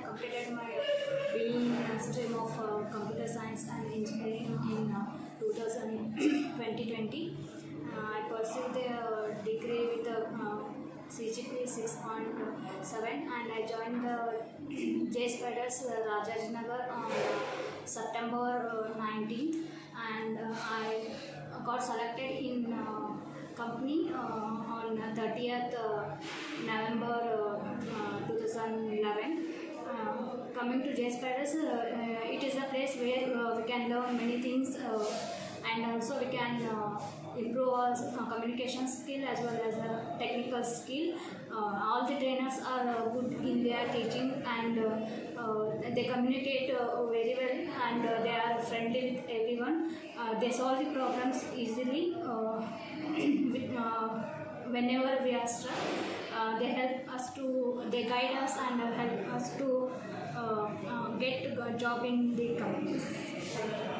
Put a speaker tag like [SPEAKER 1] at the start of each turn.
[SPEAKER 1] completed my BE stream of computer science and engineering in 2020. I pursued the degree with the CGPA 6.7 and I joined the JSPIDERS Rajajinagar on September 19th, and I got selected in company on 30th November 2011. Coming to JSPIDERS, it is a place where we can learn many things and also we can improve our communication skill as well as technical skill. All the trainers are good in their teaching and they communicate very well and they are friendly with everyone. They solve the problems easily whenever we are stuck. They guide us and help us to get a job in the companies. Thank you.